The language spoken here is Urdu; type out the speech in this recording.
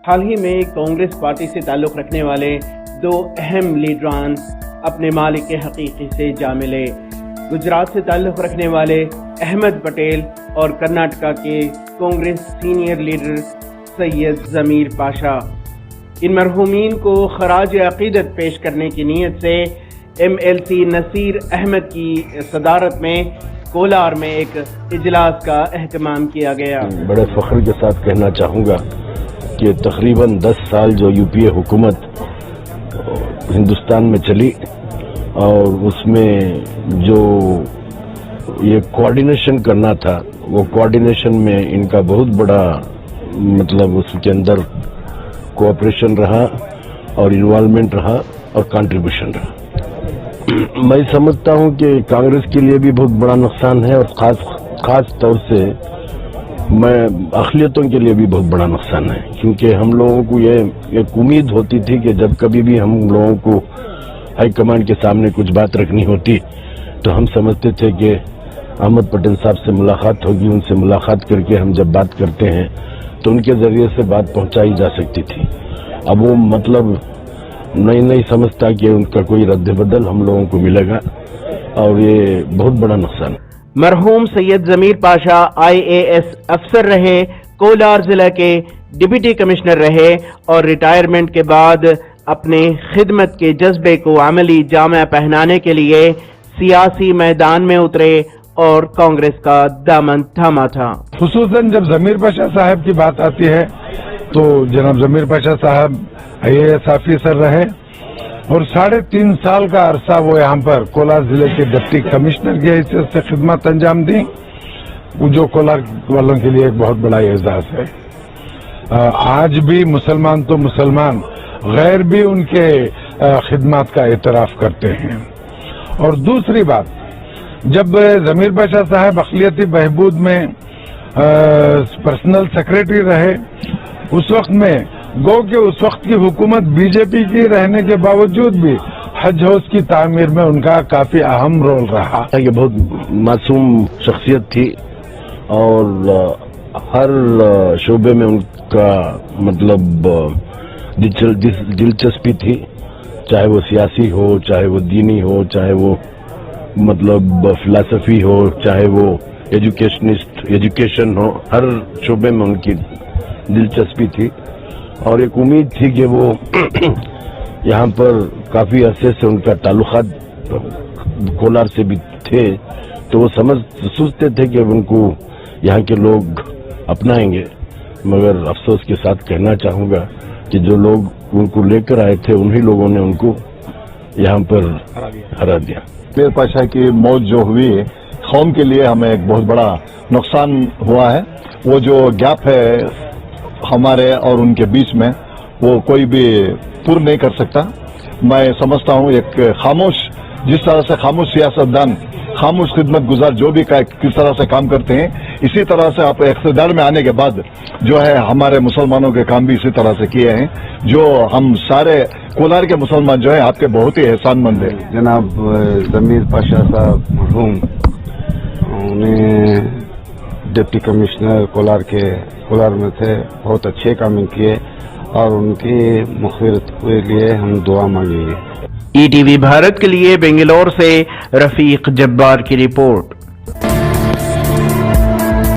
حال ہی میں کانگریس پارٹی سے تعلق رکھنے والے دو اہم لیڈران اپنے مالک حقیقی سے جا ملے۔ گجرات سے تعلق رکھنے والے احمد پٹیل اور کرناٹکا کے کانگریس سینئر لیڈر سید ضمیر پاشا۔ ان مرحومین کو خراج عقیدت پیش کرنے کی نیت سے MLC نصیر احمد کی صدارت میں کولار میں ایک اجلاس کا اہتمام کیا گیا۔ بڑے فخر کے ساتھ کہنا چاہوں گا کہ تقریباً 10 سال جو UPA حکومت ہندوستان میں چلی اور اس میں جو یہ کوارڈینیشن کرنا تھا وہ کوارڈینیشن میں ان کا بہت بڑا اس کے اندر کوآپریشن رہا اور انوالومنٹ رہا اور کنٹریبیوشن رہا۔ میں سمجھتا ہوں کہ کانگریس کے لیے بھی بہت بڑا نقصان ہے اور خاص طور سے میں اقلیتوں کے لیے بھی بہت بڑا نقصان ہے، کیونکہ ہم لوگوں کو یہ ایک امید ہوتی تھی کہ جب کبھی بھی ہم لوگوں کو ہائی کمانڈ کے سامنے کچھ بات رکھنی ہوتی تو ہم سمجھتے تھے کہ احمد پٹیل صاحب سے ملاقات ہوگی، ان سے ملاقات کر کے ہم جب بات کرتے ہیں تو ان کے ذریعے سے بات پہنچائی جا سکتی تھی۔ اب وہ نہیں سمجھتا کہ ان کا کوئی رد بدل ہم لوگوں کو ملے گا اور یہ بہت بڑا نقصان ہے۔ مرحوم سید ضمیر پاشا IAS افسر رہے، کولار ضلع کے ڈپٹی کمشنر رہے اور ریٹائرمنٹ کے بعد اپنے خدمت کے جذبے کو عملی جامہ پہنانے کے لیے سیاسی میدان میں اترے اور کانگریس کا دامن تھاما تھا۔ خصوصاً جب ضمیر پاشا صاحب کی بات آتی ہے تو جناب ضمیر پاشا صاحب IAS آفیسر رہے اور 3.5 سال کا عرصہ وہ یہاں پر کولار ضلع کے ڈپٹی کمشنر کی حیثیت سے خدمات انجام دی، جو کولار والوں کے لیے ایک بہت بڑا اعزاز ہے۔ آج بھی مسلمان تو مسلمان غیر بھی ان کے خدمات کا اعتراف کرتے ہیں۔ اور دوسری بات، جب ضمیر پاشا صاحب اقلیتی بہبود میں پرسنل سیکریٹری رہے، اس وقت میں کہ اس وقت کی حکومت BJP کی رہنے کے باوجود بھی حج ہاؤس کی تعمیر میں ان کا کافی اہم رول رہا۔ یہ بہت معصوم شخصیت تھی اور ہر شعبے میں ان کا دلچسپی تھی، چاہے وہ سیاسی ہو، چاہے وہ دینی ہو، چاہے وہ فلسفی ہو، چاہے وہ ایجوکیشن ہو، ہر شعبے میں ان کی دلچسپی تھی اور ایک امید تھی کہ وہ یہاں پر کافی عرصے سے ان کا تعلقات کولار سے بھی تھے، تو وہ سوچتے تھے کہ ان کو یہاں کے لوگ اپنائیں گے، مگر افسوس کے ساتھ کہنا چاہوں گا کہ جو لوگ ان کو لے کر آئے تھے انہی لوگوں نے ان کو یہاں پر ہرا دیا۔ ضمیر پاشا کی موت جو ہوئی قوم کے لیے ہمیں ایک بہت بڑا نقصان ہوا ہے۔ وہ جو گیپ ہے ہمارے اور ان کے بیچ میں وہ کوئی بھی پر نہیں کر سکتا۔ میں سمجھتا ہوں ایک جس طرح سے خاموش سیاستدان، خاموش خدمت گزار جو بھی کس طرح سے کام کرتے ہیں، اسی طرح سے آپ اقتدار میں آنے کے بعد جو ہے ہمارے مسلمانوں کے کام بھی اسی طرح سے کیے ہیں، جو ہم سارے کولار کے مسلمان جو ہیں آپ کے بہت ہی احسان مند ہیں۔ جناب ضمیر پاشا صاحب مرحوم، انہیں ڈپٹی کمشنر کولار میں تھے، بہت اچھے کام کیے اور ان کی مغفرت کے لیے ہم دعا مانگیں گے۔ ETV بھارت کے لیے بنگلور سے رفیق جبار کی رپورٹ۔